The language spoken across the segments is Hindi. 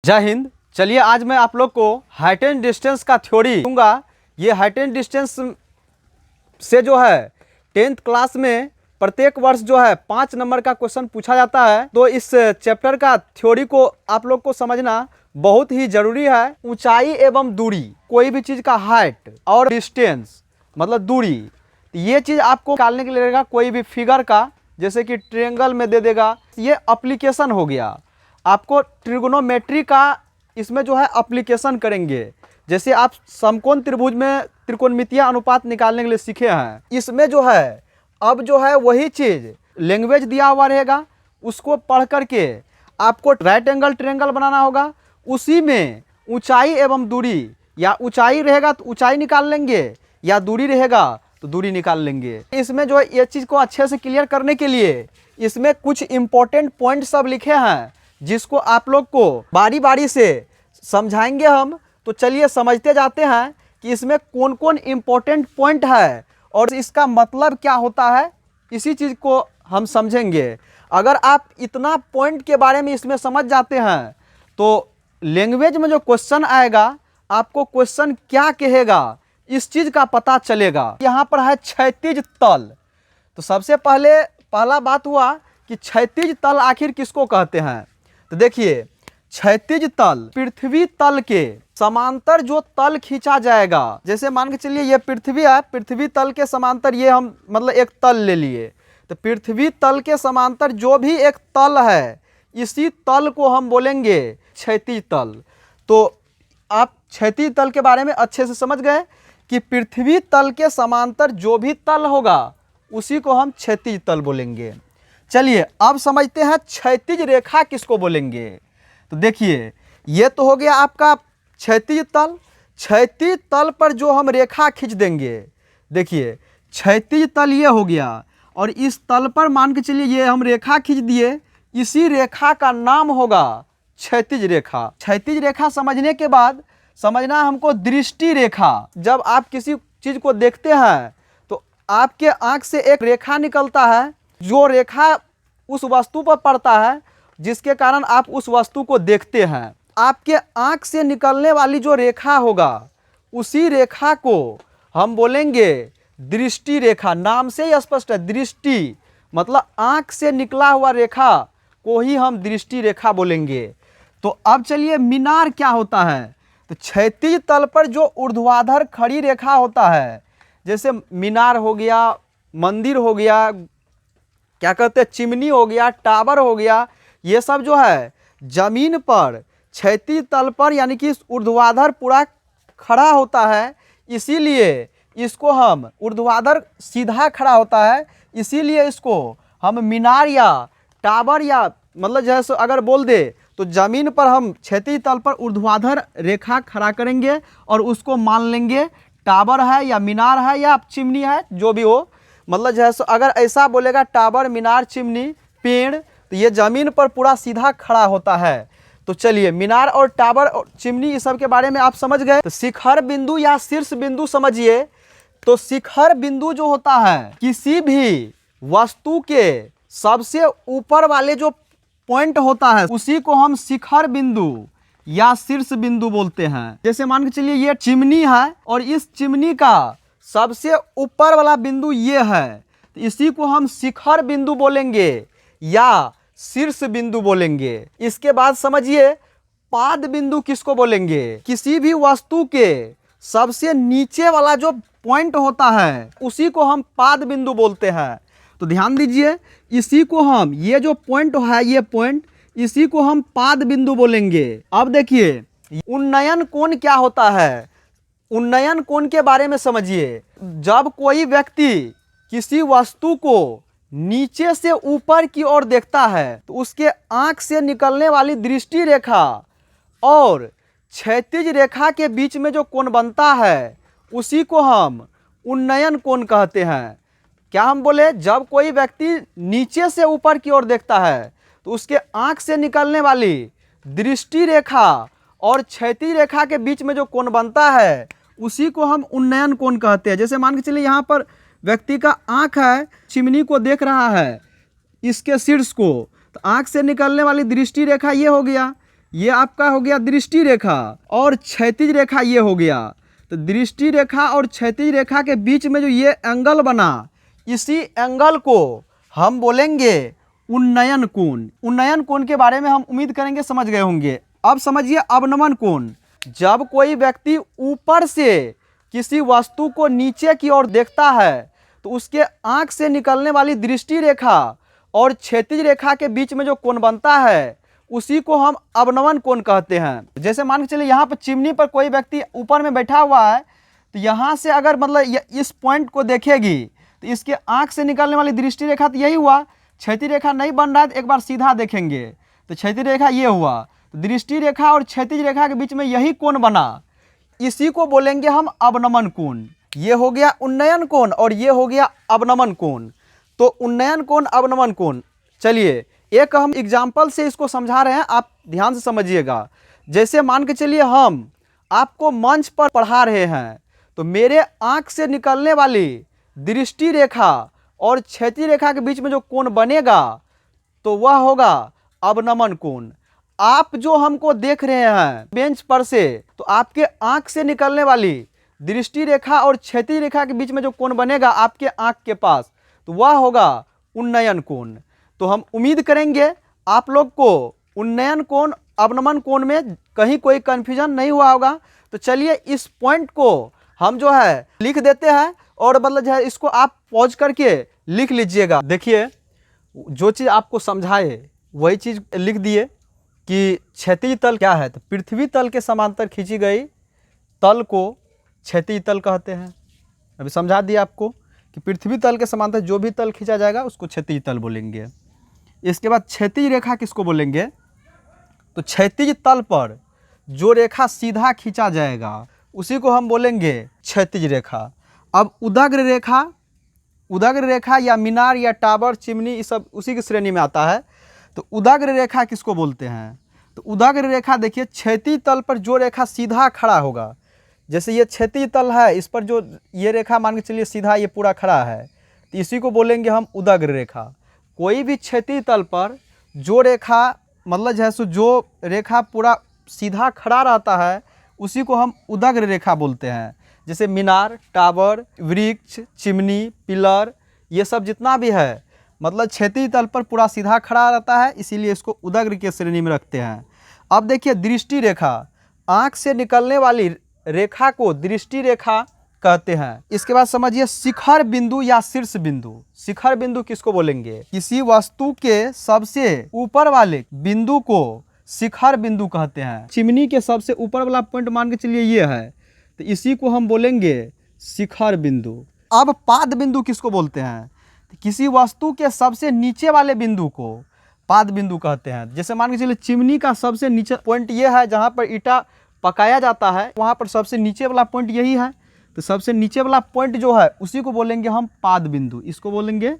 जय हिंद। चलिए आज मैं आप लोग को हाइट एंड डिस्टेंस का थ्योरी दूंगा। ये हाइट एंड डिस्टेंस से जो है 10th क्लास में प्रत्येक वर्ष जो है 5 नंबर का क्वेश्चन पूछा जाता है। तो इस चैप्टर का थ्योरी को आप लोग को समझना बहुत ही जरूरी है। ऊंचाई एवं दूरी, कोई भी चीज़ का हाइट और डिस्टेंस मतलब दूरी, ये चीज़ आपको निकालने के लिए रहेगा कोई भी फिगर का, जैसे कि ट्रायंगल में दे देगा। ये एप्लीकेशन हो गया, आपको ट्रिगोनोमेट्री का इसमें जो है एप्लीकेशन करेंगे। जैसे आप समकोण त्रिभुज में त्रिकोणमितीय अनुपात निकालने के लिए सीखे हैं, इसमें जो है अब जो है वही चीज़ लैंग्वेज दिया हुआ रहेगा, उसको पढ़ करके आपको राइट एंगल ट्रायंगल बनाना होगा। उसी में ऊंचाई एवं दूरी, या ऊंचाई रहेगा तो ऊंचाई निकाल लेंगे, या दूरी रहेगा तो दूरी निकाल लेंगे। इसमें जो है ये चीज़ को अच्छे से क्लियर करने के लिए इसमें कुछ इंपॉर्टेंट पॉइंट सब लिखे हैं, जिसको आप लोग को बारी बारी से समझाएंगे हम। तो चलिए समझते जाते हैं कि इसमें कौन कौन इंपॉर्टेंट पॉइंट है और इसका मतलब क्या होता है, इसी चीज़ को हम समझेंगे। अगर आप इतना पॉइंट के बारे में इसमें समझ जाते हैं तो लैंग्वेज में जो क्वेश्चन आएगा आपको क्वेश्चन क्या कहेगा इस चीज़ का पता चलेगा। यहाँ पर है क्षैतिज तल। तो सबसे पहला बात हुआ कि क्षैतिज तल आखिर किसको कहते हैं। तो देखिए, क्षैतिज तल पृथ्वी तल के समांतर जो तल खींचा जाएगा। जैसे मान के चलिए ये पृथ्वी है, पृथ्वी तल के समांतर ये हम मतलब एक तल ले लिए, तो पृथ्वी तल के समांतर जो भी एक तल है इसी तल को हम बोलेंगे क्षैतिज तल। तो आप क्षैतिज तल के बारे में अच्छे से समझ गए कि पृथ्वी तल के समांतर जो भी तल होगा उसी को हम क्षैतिज तल बोलेंगे। चलिए अब समझते हैं क्षैतिज रेखा किसको बोलेंगे। तो देखिए, ये तो हो गया आपका क्षैतिज तल। क्षैतिज तल पर जो हम रेखा खींच देंगे, देखिए क्षैतिज तल ये हो गया, और इस तल पर मान के चलिए ये हम रेखा खींच दिए, इसी रेखा का नाम होगा क्षैतिज रेखा। क्षैतिज रेखा समझने के बाद समझना हमको दृष्टि रेखा। जब आप किसी चीज़ को देखते हैं तो आपके आँख से एक रेखा निकलता है, जो रेखा उस वस्तु पर पड़ता है जिसके कारण आप उस वस्तु को देखते हैं। आपके आँख से निकलने वाली जो रेखा होगा उसी रेखा को हम बोलेंगे दृष्टि रेखा। नाम से ही स्पष्ट है, दृष्टि मतलब आँख से निकला हुआ रेखा को ही हम दृष्टि रेखा बोलेंगे। तो अब चलिए मीनार क्या होता है। तो क्षैतिज तल पर जो ऊर्ध्वाधर खड़ी रेखा होता है, जैसे मीनार हो गया, मंदिर हो गया, क्या कहते हैं चिमनी हो गया, टावर हो गया, ये सब जो है जमीन पर क्षैतिज तल पर यानी कि ऊर्ध्वाधर पूरा खड़ा होता है, इसीलिए इसको हम ऊर्ध्वाधर सीधा खड़ा होता है, इसीलिए इसको हम मीनार या टावर या मतलब जैसे अगर बोल दे तो जमीन पर हम क्षैतिज तल पर ऊर्ध्वाधर रेखा खड़ा करेंगे और उसको मान लेंगे टावर है या मीनार है या चिमनी है, जो भी हो। मतलब जैसे अगर ऐसा बोलेगा टावर, मीनार, चिमनी, पेड़, तो ये ज़मीन पर पूरा सीधा खड़ा होता है। तो चलिए मीनार और टावर और चिमनी इस सब के बारे में आप समझ गए। तो शिखर बिंदु या शीर्ष बिंदु समझिए। तो शिखर बिंदु जो होता है किसी भी वस्तु के सबसे ऊपर वाले जो पॉइंट होता है उसी को हम शिखर बिंदु या शीर्ष बिंदु बोलते हैं। जैसे मान के चलिए ये चिमनी है और इस चिमनी का सबसे ऊपर वाला बिंदु ये है, तो इसी को हम शिखर बिंदु बोलेंगे या शीर्ष बिंदु बोलेंगे। इसके बाद समझिए पाद बिंदु किसको बोलेंगे। किसी भी वस्तु के सबसे नीचे वाला जो पॉइंट होता है उसी को हम पाद बिंदु बोलते हैं। तो ध्यान दीजिए, इसी को हम ये जो पॉइंट है ये पॉइंट, इसी को हम पाद बिंदु बोलेंगे। अब देखिए उन्नयन कोण क्या होता है। उन्नयन कोण के बारे में समझिए। जब कोई व्यक्ति किसी वस्तु को नीचे से ऊपर की ओर देखता है तो उसके आँख से निकलने वाली दृष्टि रेखा और क्षैतिज रेखा के बीच में जो कोण बनता है उसी को हम उन्नयन कोण कहते हैं। क्या हम बोले, जब कोई व्यक्ति नीचे से ऊपर की ओर देखता है तो उसके आँख से निकलने वाली दृष्टि रेखा और क्षैतिज रेखा के बीच में जो कोण बनता है उसी को हम उन्नयन कोण कहते हैं। जैसे मान के चलिए यहाँ पर व्यक्ति का आँख है, चिमनी को देख रहा है, इसके शीर्ष को, तो आँख से निकलने वाली दृष्टि रेखा ये हो गया, ये आपका हो गया दृष्टि रेखा और क्षैतिज रेखा ये हो गया। तो दृष्टि रेखा और क्षैतिज रेखा के बीच में जो ये एंगल बना, इसी एंगल को हम बोलेंगे उन्नयन कोण। उन्नयन कोण के बारे में हम उम्मीद करेंगे समझ गए होंगे। अब समझिए अवनमन कोण। जब कोई व्यक्ति ऊपर से किसी वस्तु को नीचे की ओर देखता है तो उसके आंख से निकलने वाली दृष्टि रेखा और क्षैतिज रेखा के बीच में जो कोण बनता है उसी को हम अवनमन कोण कहते हैं। जैसे मान के चलिए यहाँ पर चिमनी पर कोई व्यक्ति ऊपर में बैठा हुआ है, तो यहाँ से अगर मतलब इस पॉइंट को देखेगी तो इसके आंख से निकलने वाली दृष्टि रेखा तो यही हुआ। क्षैतिज रेखा नहीं बन रहा है तो एक बार सीधा देखेंगे तो क्षैतिज रेखा ये हुआ। तो दृष्टि रेखा और क्षैतिज रेखा के बीच में यही कोण बना, इसी को बोलेंगे हम अवनमन कोण। ये हो गया उन्नयन कोण और ये हो गया अवनमन कोण। तो उन्नयन कोण, अवनमन कोण। चलिए एक हम एग्जाम्पल से इसको समझा रहे हैं, आप ध्यान से समझिएगा। जैसे मान के चलिए हम आपको मंच पर पढ़ा रहे हैं, तो मेरे आंख से निकलने वाली दृष्टि रेखा और क्षैतिज रेखा के बीच में जो कोण बनेगा तो वह होगा अवनमन कोण। आप जो हमको देख रहे हैं बेंच पर से, तो आपके आंख से निकलने वाली दृष्टि रेखा और क्षैतिज रेखा के बीच में जो कोण बनेगा आपके आंख के पास, तो वह होगा उन्नयन कोण। तो हम उम्मीद करेंगे आप लोग को उन्नयन कोण अवनमन कोण में कहीं कोई कन्फ्यूजन नहीं हुआ होगा। तो चलिए इस पॉइंट को हम जो है लिख देते हैं और मतलब जो है इसको आप पॉज करके लिख लीजिएगा। देखिए जो चीज़ आपको समझाए वही चीज़ लिख दिए कि क्षैतिज तल क्या है। तो पृथ्वी तल के समांतर खींची गई तल को क्षैतिज तल कहते हैं। अभी समझा दिया आपको कि पृथ्वी तल के समांतर जो भी तल खींचा जाएगा उसको क्षैतिज तल बोलेंगे। इसके बाद क्षैतिज रेखा किसको बोलेंगे, तो क्षैतिज तल पर जो रेखा सीधा खींचा जाएगा उसी को हम बोलेंगे क्षैतिज रेखा। अब उदग्र रेखा, उदग्र रेखा या मीनार या टावर चिमनी ये सब उसी की श्रेणी में आता है। तो उदग्र रेखा किसको बोलते हैं, तो उदग्र रेखा देखिए क्षैतिज तल पर जो रेखा सीधा खड़ा होगा, जैसे ये क्षैतिज तल है इस पर जो ये रेखा मान के चलिए सीधा ये पूरा खड़ा है, तो इसी को बोलेंगे हम उदग्र रेखा। कोई भी क्षैतिज तल पर जो रेखा मतलब जैसे जो रेखा पूरा सीधा खड़ा रहता है उसी को हम उदग्र रेखा बोलते हैं। जैसे मीनार, टावर, वृक्ष, चिमनी, पिलर ये सब जितना भी है मतलब क्षैतिज तल पर पूरा सीधा खड़ा रहता है, इसीलिए इसको उदग्र के श्रेणी में रखते हैं। अब देखिए दृष्टि रेखा, आँख से निकलने वाली रेखा को दृष्टि रेखा कहते हैं। इसके बाद समझिए शिखर बिंदु या शीर्ष बिंदु। शिखर बिंदु किसको बोलेंगे, किसी वस्तु के सबसे ऊपर वाले बिंदु को शिखर बिंदु कहते हैं। चिमनी के सबसे ऊपर वाला पॉइंट मान के चलिए ये है, तो इसी को हम बोलेंगे शिखर बिंदु। अब पाद बिंदु किसको बोलते हैं, किसी वस्तु के सबसे नीचे वाले बिंदु को पाद बिंदु कहते हैं। जैसे मान के चलिए चिमनी का सबसे नीचे पॉइंट ये है जहाँ पर ईंटा पकाया जाता है, वहाँ पर सबसे नीचे वाला पॉइंट यही है, तो सबसे नीचे वाला पॉइंट जो है उसी को बोलेंगे हम पाद बिंदु। इसको बोलेंगे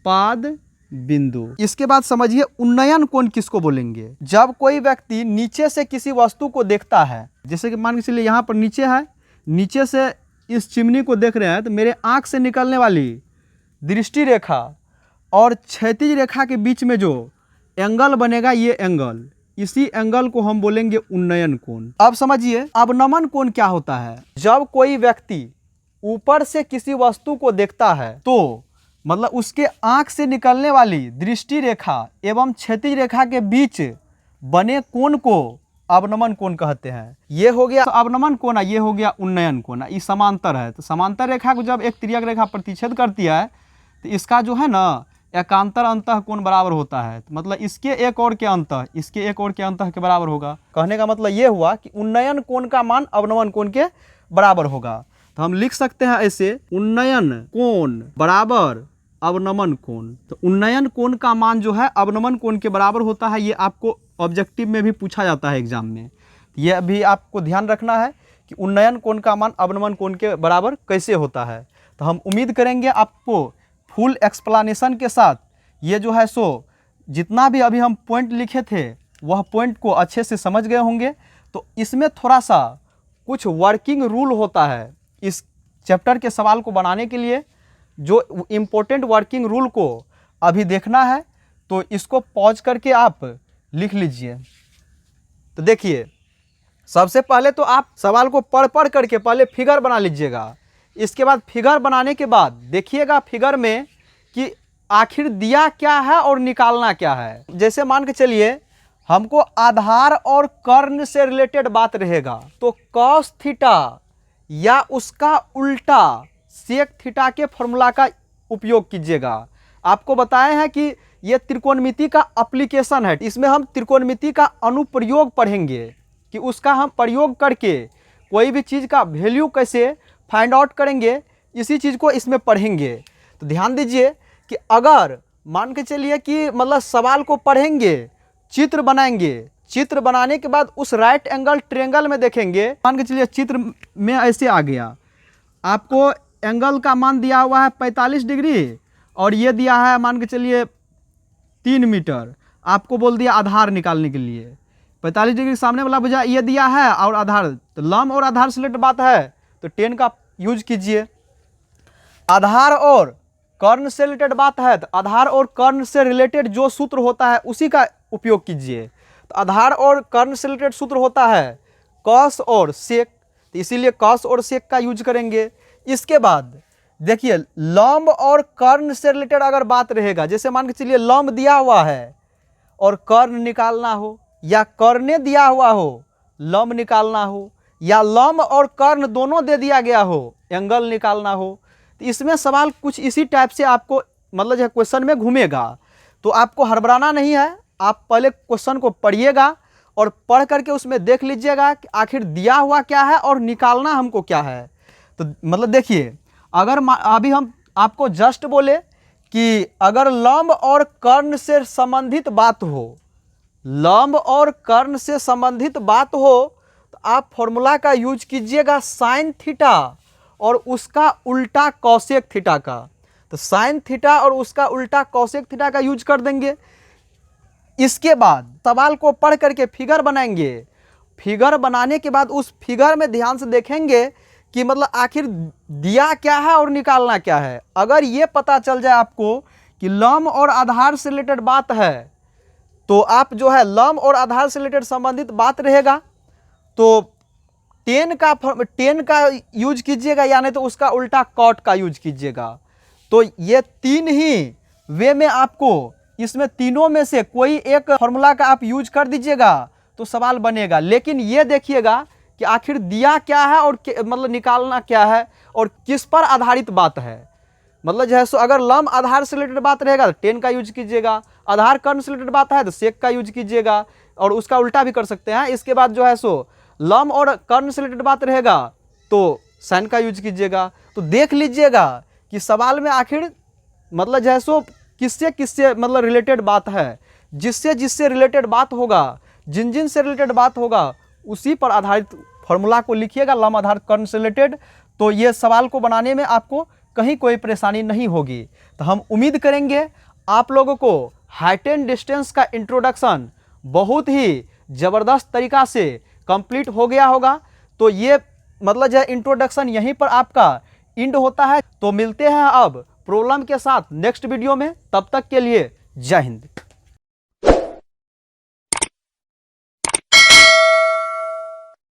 पाद बिंदु। इसके बाद समझिए उन्नयन कोण किसको बोलेंगे, जब कोई व्यक्ति नीचे से किसी वस्तु को देखता है, जैसे कि मान के चलिए यहाँ पर नीचे है, नीचे से इस चिमनी को देख रहे हैं, तो मेरे आँख से निकलने वाली दृष्टि रेखा और क्षैतिज रेखा के बीच में जो एंगल बनेगा ये एंगल, इसी एंगल को हम बोलेंगे उन्नयन कोण। अब समझिए अवनमन कोण क्या होता है, जब कोई व्यक्ति ऊपर से किसी वस्तु को देखता है तो मतलब उसके आंख से निकलने वाली दृष्टि रेखा एवं क्षैतिज रेखा के बीच बने कोण को अवनमन कोण कहते हैं। ये हो गया अवनमन कोण, ये हो गया उन्नयन कोण। ये समांतर है, तो समांतर रेखा को जब एक तिर्यक रेखा प्रतिच्छेद करती है तो इसका जो है ना एकांतर अंतः कोण बराबर होता है, तो मतलब इसके एक और के अंतः, इसके एक और के अंतः के बराबर होगा। कहने का मतलब ये हुआ कि उन्नयन कोण का मान अवनमन कोण के बराबर होगा। तो हम लिख सकते हैं ऐसे, उन्नयन कोण बराबर अवनमन कोण। तो उन्नयन कोण का मान जो है अवनमन कोण के बराबर होता है। ये आपको ऑब्जेक्टिव में भी पूछा जाता है एग्जाम में, ये भी आपको ध्यान रखना है कि उन्नयन कोण का मान अवनमन कोण के बराबर कैसे होता है। तो हम उम्मीद करेंगे आपको फुल एक्सप्लेनेशन के साथ ये जो है सो जितना भी अभी हम पॉइंट लिखे थे वह पॉइंट को अच्छे से समझ गए होंगे। तो इसमें थोड़ा सा कुछ वर्किंग रूल होता है इस चैप्टर के सवाल को बनाने के लिए, जो इम्पोर्टेंट वर्किंग रूल को अभी देखना है तो इसको पॉज करके आप लिख लीजिए। तो देखिए, सबसे पहले तो आप सवाल को पढ़ पढ़ करके पहले फिगर बना लीजिएगा। इसके बाद फिगर बनाने के बाद देखिएगा फिगर में कि आखिर दिया क्या है और निकालना क्या है। जैसे मान के चलिए हमको आधार और कर्ण से रिलेटेड बात रहेगा, तो कॉस थीटा या उसका उल्टा सेक थीटा के फॉर्मूला का उपयोग कीजिएगा। आपको बताए हैं कि यह त्रिकोणमिति का एप्लीकेशन है, इसमें हम त्रिकोणमिति का अनुप्रयोग पढ़ेंगे कि उसका हम प्रयोग करके कोई भी चीज़ का वैल्यू कैसे फाइंड आउट करेंगे, इसी चीज़ को इसमें पढ़ेंगे। तो ध्यान दीजिए कि अगर मान के चलिए कि मतलब सवाल को पढ़ेंगे, चित्र बनाएंगे, चित्र बनाने के बाद उस राइट एंगल ट्रायंगल में देखेंगे। मान के चलिए चित्र में ऐसे आ गया, आपको एंगल का मान दिया हुआ है 45 डिग्री और ये दिया है मान के चलिए 3 मीटर। आपको बोल दिया आधार निकालने के लिए, 45 डिग्री सामने वाला भुजा ये दिया है और आधार, तो लंब और आधार से रिलेटेड बात है तो 10 का यूज कीजिए। आधार और कर्ण से रिलेटेड बात है तो आधार और कर्ण से रिलेटेड जो सूत्र होता है उसी का उपयोग कीजिए। तो आधार और कर्ण से रिलेटेड सूत्र होता है कॉस और सेक, तो इसीलिए कॉस और सेक का यूज करेंगे। इसके बाद देखिए लंब और कर्ण से रिलेटेड अगर बात रहेगा, जैसे मान के चलिए लंब दिया हुआ है और कर्ण निकालना हो, या कर्णे दिया हुआ हो लंब निकालना हो, या लंब और कर्ण दोनों दे दिया गया हो एंगल निकालना हो, तो इसमें सवाल कुछ इसी टाइप से आपको मतलब जो क्वेश्चन में घूमेगा। तो आपको हड़बड़ाना नहीं है, आप पहले क्वेश्चन को पढ़िएगा और पढ़ करके उसमें देख लीजिएगा कि आखिर दिया हुआ क्या है और निकालना हमको क्या है। तो मतलब देखिए, अगर अभी हम आपको जस्ट बोले कि अगर लंब और कर्ण से संबंधित बात हो, लंब और कर्ण से संबंधित बात हो तो आप फॉर्मूला का यूज कीजिएगा साइन थीटा और उसका उल्टा कॉसेक थीटा का। तो साइन थीटा और उसका उल्टा कॉसेक थीटा का यूज कर देंगे। इसके बाद सवाल को पढ़ करके फिगर बनाएंगे। फिगर बनाने के बाद उस फिगर में ध्यान से देखेंगे कि मतलब आखिर दिया क्या है और निकालना क्या है। अगर ये पता चल जाए आपको कि लंब और आधार से रिलेटेड बात है तो आप जो है लंब और आधार से रिलेटेड संबंधित बात रहेगा तो 10 का यूज कीजिएगा, या नहीं तो उसका उल्टा कॉट का यूज कीजिएगा। तो ये 3 ही वे में आपको इसमें तीनों में से कोई एक फॉर्मूला का आप यूज कर दीजिएगा तो सवाल बनेगा। लेकिन ये देखिएगा कि आखिर दिया क्या है और मतलब निकालना क्या है और किस पर आधारित बात है। मतलब जो है सो अगर लंब आधार से रिलेटेड बात रहेगा तो 10 का यूज कीजिएगा, आधार कर्ण से रिलेटेड बात है तो सेक का यूज कीजिएगा, और उसका उल्टा भी कर सकते हैं। इसके बाद जो है सो लंब और कर्ण से रिलेटेड बात रहेगा तो साइन का यूज कीजिएगा। तो देख लीजिएगा कि सवाल में आखिर मतलब जो है सो किससे किससे मतलब रिलेटेड बात है, जिससे जिससे रिलेटेड बात होगा, जिन जिन से रिलेटेड बात होगा उसी पर आधारित फॉर्मूला को लिखिएगा लंब आधार कर्ण से रिलेटेड। तो ये सवाल को बनाने में आपको कहीं कोई परेशानी नहीं होगी। तो हम उम्मीद करेंगे आप लोगों को हाइट एंड डिस्टेंस का इंट्रोडक्शन बहुत ही ज़बरदस्त तरीका से कंप्लीट हो गया होगा। तो ये मतलब जो इंट्रोडक्शन यहीं पर आपका एंड होता है। तो मिलते हैं अब प्रॉब्लम के साथ नेक्स्ट वीडियो में, तब तक के लिए जय हिंद।